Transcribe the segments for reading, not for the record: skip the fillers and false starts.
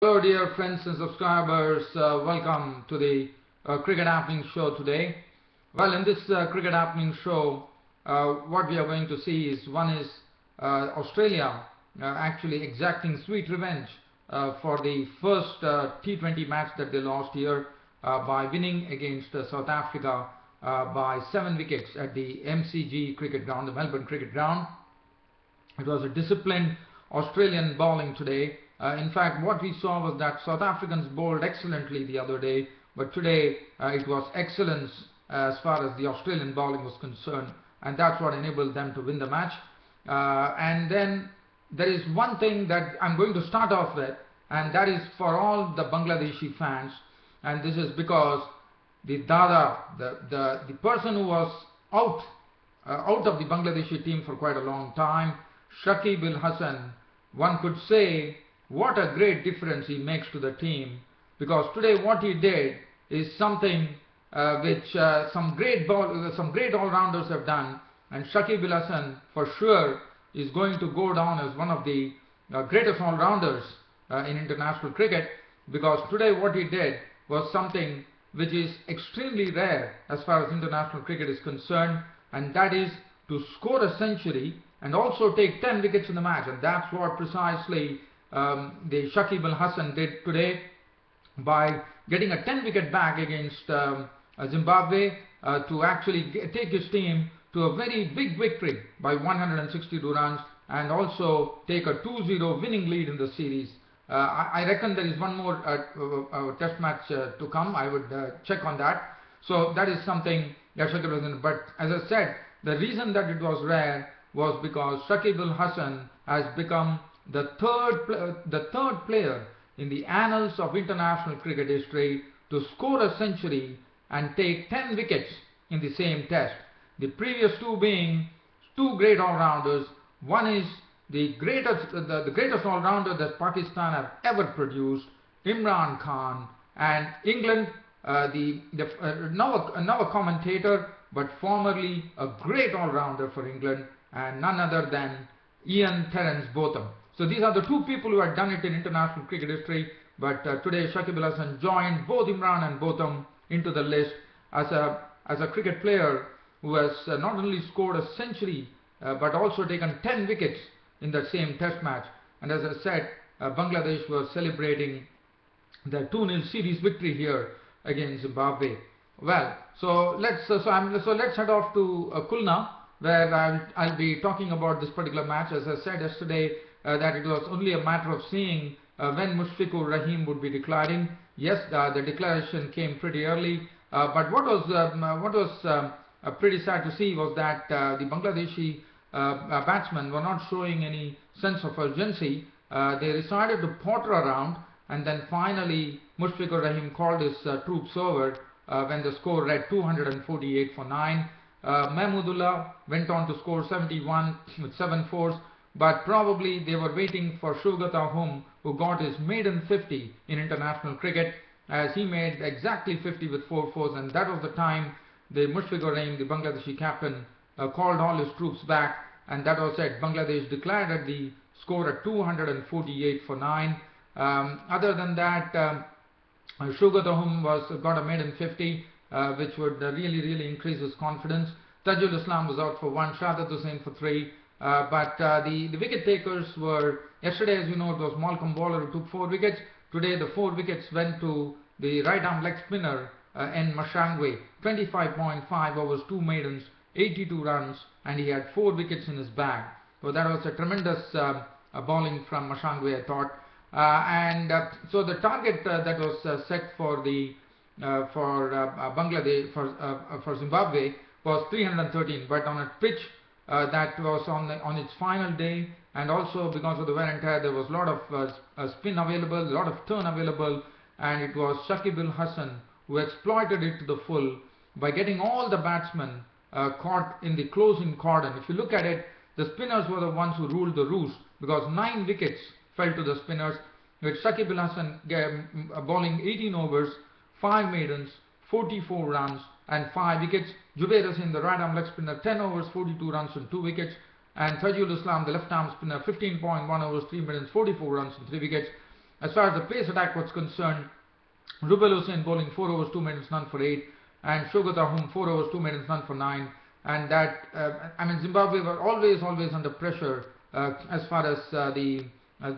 Hello dear friends and subscribers, welcome to the Cricket Happening Show today. Well, in this Cricket Happening Show, what we are going to see is Australia actually exacting sweet revenge for the first T20 match that they lost here by winning against South Africa by 7 wickets at the MCG cricket ground, the Melbourne cricket ground. It was a disciplined Australian bowling today. In fact, what we saw was that South Africans bowled excellently the other day, but today it was excellence as far as the Australian bowling was concerned, and that's what enabled them to win the match. And then there is one thing that I'm going to start off with, and that is for all the Bangladeshi fans, and this is because the Dada, the person who was out of the Bangladeshi team for quite a long time, Shakib al Hassan, one could say what a great difference he makes to the team, because today what he did is something which some great all-rounders have done, and Shakib al Hassan for sure is going to go down as one of the greatest all-rounders in international cricket, because today what he did was something which is extremely rare as far as international cricket is concerned, and that is to score a century and also take 10 wickets in the match. And that's what precisely the Shakib al Hassan did today by getting a 10 wicket bag against Zimbabwe to actually take his team to a very big victory by 162 runs and also take a 2-0 winning lead in the series. I reckon there is one more test match to come. I would check on that. So that is something that Shakib al Hassan, but as I said, the reason that it was rare was because Shakib al Hassan has become the third player in the annals of international cricket history to score a century and take 10 wickets in the same test. The previous two being two great all-rounders. One is the greatest all-rounder that Pakistan have ever produced, Imran Khan, and England, now a commentator but formerly a great all-rounder for England, and none other than Ian Terence Botham. So these are the two people who had done it in international cricket history, but today Shakib al Hassan joined both Imran and Botham into the list as a cricket player who has not only scored a century but also taken 10 wickets in that same test match. And as I said, Bangladesh was celebrating the 2-0 series victory here against Zimbabwe. Well, so let's head off to Khulna, where I'll be talking about this particular match. As I said yesterday, that it was only a matter of seeing when Mushfiqur Rahim would be declaring. Yes, the declaration came pretty early, but what was pretty sad to see was that the Bangladeshi batsmen were not showing any sense of urgency. They decided to potter around, and then finally Mushfiqur Rahim called his troops over when the score read 248 for 9. Mahmudullah went on to score 71 with 7 fours, but probably they were waiting for Shogata, who got his maiden 50 in international cricket, as he made exactly 50 with 4 fours, and that was the time the Mushfiqur Rahim, the Bangladeshi captain, called all his troops back, and that was it. Bangladesh declared at the score at 248 for 9. Other than that, Shogata got a maiden 50, which would really increase his confidence. Tajul Islam was out for 1, Shahadat Hussain for 3. But the wicket takers were, yesterday as you know, it was Malcolm Waller who took 4 wickets. Today the 4 wickets went to the right arm leg spinner N. Mashangwe. 25.5 overs, 2 maidens, 82 runs, and he had 4 wickets in his bag. So that was a tremendous bowling from Mashangwe, I thought. So the target that was set for the Bangladesh for Zimbabwe was 313, but on a pitch that was on its final day, and also because of the wear and tear, there was a lot of spin available, a lot of turn available, and it was Shakib al Hassan who exploited it to the full by getting all the batsmen caught in the closing cordon. If you look at it, the spinners were the ones who ruled the roost, because 9 wickets fell to the spinners, with Shakib al Hassan bowling 18 overs, 5 maidens, 44 runs and 5 wickets. Jubair Hussain, the right arm leg spinner, 10 overs, 42 runs and 2 wickets. And Tajul Islam, the left arm spinner, 15.1 overs, 3 maidens, 44 runs and 3 wickets. As far as the pace attack was concerned, Rubel Hussain bowling 4 overs 2 minutes none for 8, and Shogat Ahum 4 overs 2 minutes none for 9. And that Zimbabwe were always under pressure as far as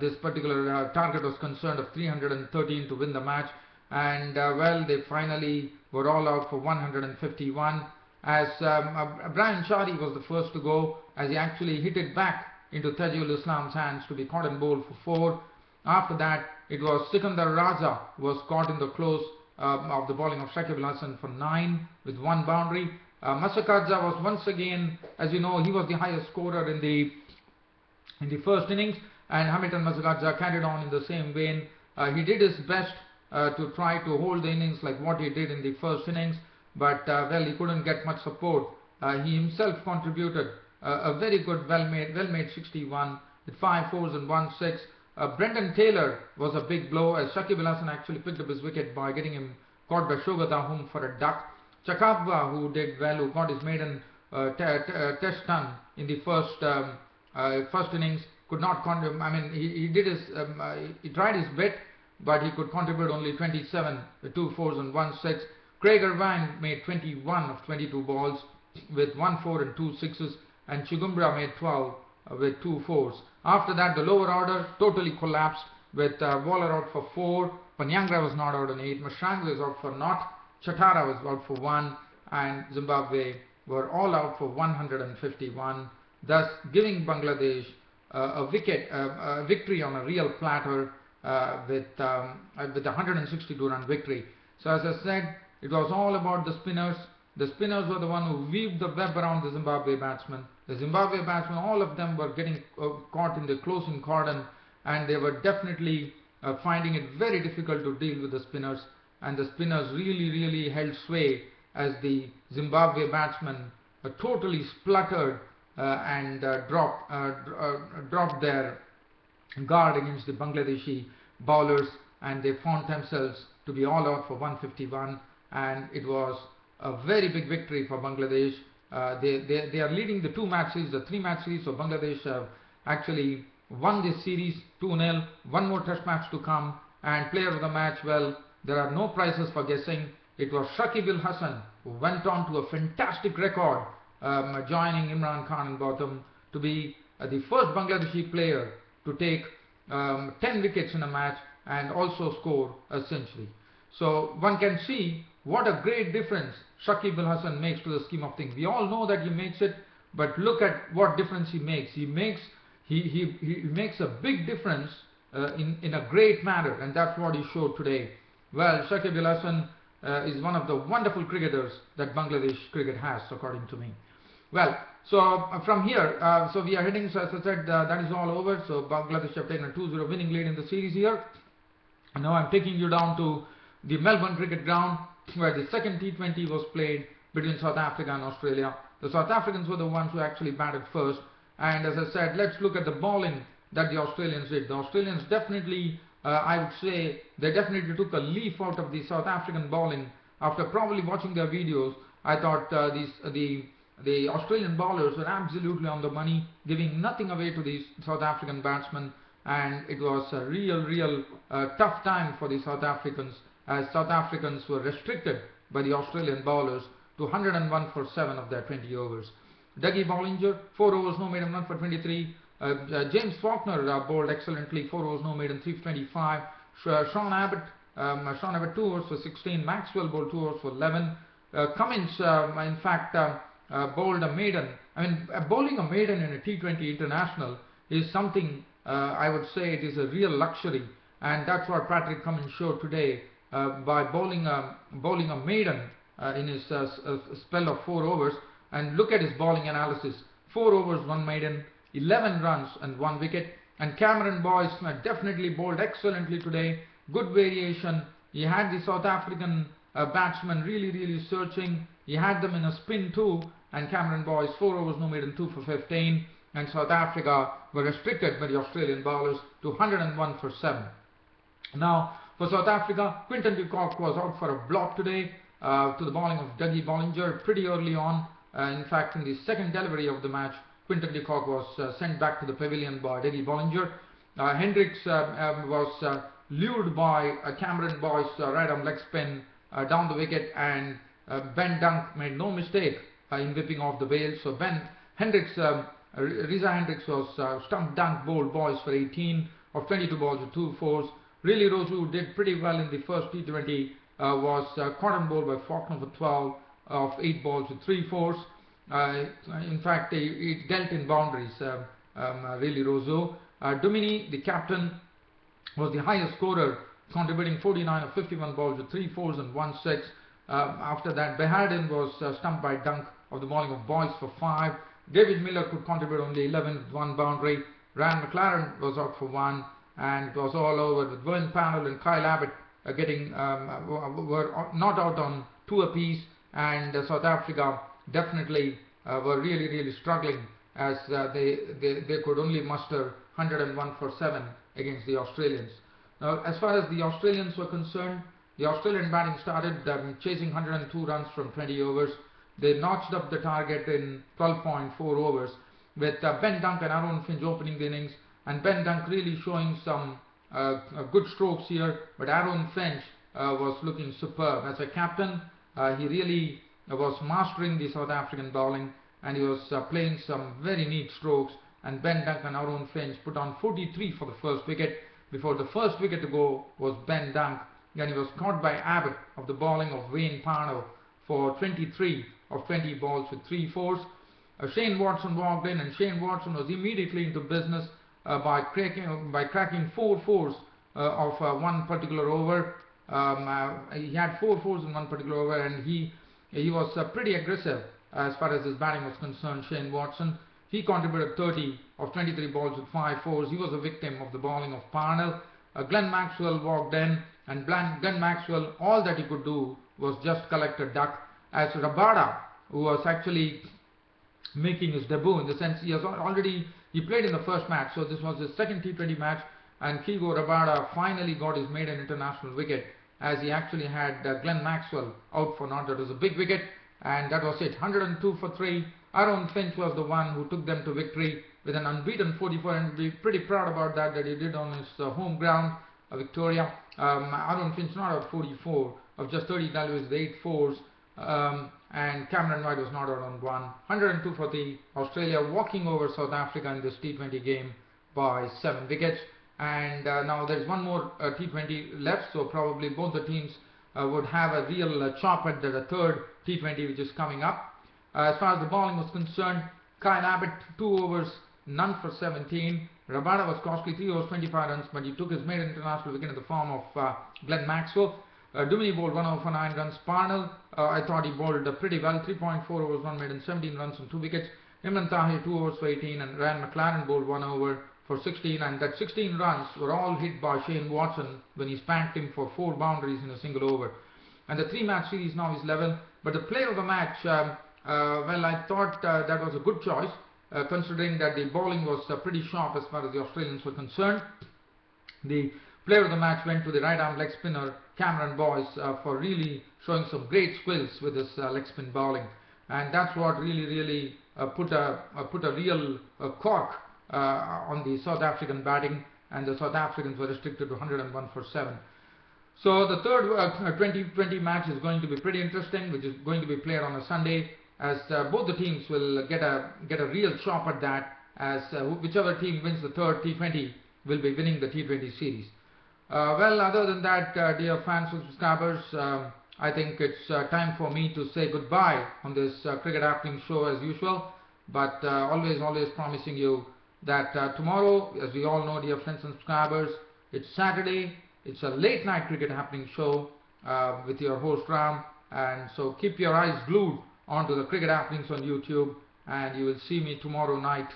this particular target was concerned of 313 to win the match. And well, they finally were all out for 151, as Brian Chari was the first to go, as he actually hit it back into Tajul Islam's hands to be caught and bowled for 4. After that, it was Sikandar Raza who was caught in the close of the bowling of Shakib al Hassan for 9 with 1 boundary. Masakadza was once again, as you know, he was the highest scorer in the first innings, and Hamilton Masakadza carried on in the same vein. He did his best to try to hold the innings like what he did in the first innings, but well, he couldn't get much support. He himself contributed a very good well-made 61 with 5 fours and 1 6. Brendan Taylor was a big blow, as Shakib al Hassan actually picked up his wicket by getting him caught by Shogat Ahum for a duck. Chakabwa, who did well, who got his maiden test ton in the first innings, could not contribute. I mean, he did his he tried his bit, but he could contribute only 27 with 2 fours and 1 6. Craig Irvine made 21 of 22 balls with 1 4 and 2 6s, and Chigumbra made 12 with 2 fours. After that, the lower order totally collapsed with Waller out for 4, Panyangra was not out on 8, Mashangwe was out for 0, Chatara was out for 1, and Zimbabwe were all out for 151, thus giving Bangladesh a victory on a real platter with a 162-run victory. So as I said, it was all about the spinners. The spinners were the one who weaved the web around the Zimbabwe batsmen. The Zimbabwe batsmen, all of them were getting caught in the closing cordon, and they were definitely finding it very difficult to deal with the spinners. And the spinners really held sway, as the Zimbabwe batsmen totally spluttered and dropped their guard against the Bangladeshi bowlers, and they found themselves to be all out for 151, and it was a very big victory for Bangladesh. They are leading the 2-match series, the 3-match series, so Bangladesh have actually won this series 2-0, 1 more test match to come, and player of the match, well, there are no prizes for guessing. It was Shakib al Hassan who went on to a fantastic record, joining Imran Khan and Botham to be the first Bangladeshi player to take 10 wickets in a match and also score a century. So one can see what a great difference Shakib al Hassan makes to the scheme of things. We all know that he makes it, but look at what difference he makes. He makes a big difference in a great manner, and that's what he showed today. Well, Shakib al Hassan is one of the wonderful cricketers that Bangladesh cricket has, according to me. Well, so from here, so we are heading, so as I said, that is all over. So Bangladesh have taken a 2-0 winning lead in the series here. And now I'm taking you down to the Melbourne Cricket Ground, where the second T20 was played between South Africa and Australia. The South Africans were the ones who actually batted first. And as I said, let's look at the bowling that the Australians did. The Australians definitely, I would say, they definitely took a leaf out of the South African bowling. After probably watching their videos, I thought the Australian bowlers were absolutely on the money, giving nothing away to these South African batsmen, and it was a real tough time for the South Africans, as South Africans were restricted by the Australian bowlers to 101 for 7 of their 20 overs. Dougie Bollinger, 4 overs, no maiden, 1 for 23. James Faulkner bowled excellently, 4 overs, no maiden, 3 for 25. Sean Abbott 2 overs for 16. Maxwell bowled 2 overs for 11. Cummins, in fact, bowled a maiden. I mean, bowling a maiden in a T20 international is something, I would say, it is a real luxury, and that's what Patrick Cummins showed today by bowling a maiden in his spell of 4 overs. And look at his bowling analysis: 4 overs, 1 maiden, 11 runs and 1 wicket. And Cameron Boyce definitely bowled excellently today. Good variation. He had the South African batsmen really searching. He had them in a spin too. And Cameron Boyce, 4 overs, no maiden, 2 for 15. And South Africa were restricted by the Australian bowlers to 101 for 7. Now, for South Africa, Quinton de Kock was out for a block today to the bowling of Dougie Bollinger pretty early on. In fact, in the second delivery of the match, Quinton de Kock was sent back to the pavilion by Dougie Bollinger. Hendricks was lured by Cameron Boyce's right arm leg spin down the wicket, and Ben Dunk made no mistake in whipping off the bail. So Reza Hendricks was stump dunk bowled Boyce for 18 of 22 balls with 2 fours. Really Rosu did pretty well in the first T20, was caught and bowled by Faulkner for 12 of 8 balls with 3 fours. In fact, he dealt in boundaries, really Rosu. Dumini, the captain, was the highest scorer, contributing 49 of 51 balls with 3 fours and 1 6. After that, Behardin was stumped by Dunk of the bowling of Boyce for 5. David Miller could contribute only 11 with 1 boundary. Ryan McLaren was out for 1, and it was all over with Vern Pannell and Kyle Abbott were not out on 2 apiece, and South Africa definitely were really struggling, as they could only muster 101 for 7 against the Australians. Now, as far as the Australians were concerned, the Australian batting started chasing 102 runs from 20 overs. They notched up the target in 12.4 overs, with Ben Dunk and Aaron Finch opening the innings, and Ben Dunk really showing some good strokes here, but Aaron Finch was looking superb. As a captain, he really was mastering the South African bowling, and he was playing some very neat strokes, and Ben Dunk and Aaron Finch put on 43 for the first wicket. Before the first wicket to go was Ben Dunk, and he was caught by Abbott of the bowling of Wayne Parnell for 23 of 20 balls with 3 fours. Shane Watson walked in, and Shane Watson was immediately into business by cracking 4 fours of one particular over. He had 4 fours in one particular over, and he was pretty aggressive as far as his batting was concerned. Shane Watson, he contributed 30 of 23 balls with 5 fours. He was a victim of the bowling of Parnell. Glenn Maxwell walked in, and Glenn Maxwell, all that he could do was just collect a duck, as Rabada, who was actually making his debut, in the sense he played in the first match, so this was his second T20 match, and Kigo Rabada finally got his maiden international wicket, as he actually had Glenn Maxwell out for naught. That was a big wicket, and that was it. 102 for 3. Aaron Finch was the one who took them to victory with an unbeaten 44, and we're pretty proud about that he did on his home ground, Victoria. Aaron Finch not out 44 of just 30 deliveries with 8 fours, and Cameron White was not out on 1. 102 for the Australia, walking over South Africa in this T20 game by 7 wickets. And now there's one more T20 left, so probably both the teams would have a real chop at the third T20, which is coming up. As far as the bowling was concerned, Kyle Abbott 2 overs, none for 17. Rabada was costly, 3 overs 25 runs, but he took his maiden international wicket in the form of Glenn Maxwell. Dumini bowled 1 over for 9 runs. Parnell, I thought he bowled pretty well, 3.4 overs, 1 maiden, 17 runs and 2 wickets. Imran Tahir 2 overs for 18, and Ryan McLaren bowled 1 over for 16, and that 16 runs were all hit by Shane Watson when he spanked him for 4 boundaries in a single over. And the 3-match series now is level, but the player of the match, well, I thought that was a good choice, considering that the bowling was pretty sharp as far as the Australians were concerned. The player of the match went to the right arm leg spinner Cameron Boyce for really showing some great skills with his leg spin bowling, and that's what really put a real cork on the South African batting, and the South Africans were restricted to 101 for 7. So the third 2020 match is going to be pretty interesting, which is going to be played on a Sunday, as both the teams will get a real chop at that, as whichever team wins the third T20 will be winning the T20 series. Well, other than that, dear fans and subscribers, I think it's time for me to say goodbye on this Cricket Happenings show as usual, but always promising you that tomorrow, as we all know, dear friends and subscribers, it's Saturday. It's a late night Cricket Happenings show with your host Ram, and so keep your eyes glued onto the Cricket Happenings on YouTube, and you will see me tomorrow night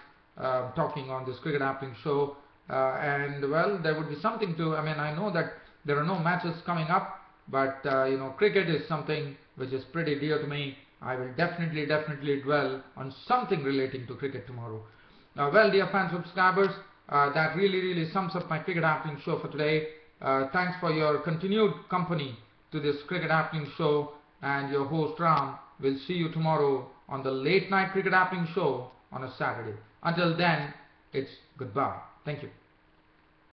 talking on this Cricket Happenings show. And well, there would be something to, I know that there are no matches coming up, but you know, cricket is something which is pretty dear to me. I will definitely dwell on something relating to cricket tomorrow. Well, dear fans and subscribers, that really sums up my Cricket Happenings show for today. Thanks for your continued company to this Cricket Happenings show, and your host Ram will see you tomorrow on the late night Cricket Happenings show on a Saturday. Until then, it's goodbye. Thank you.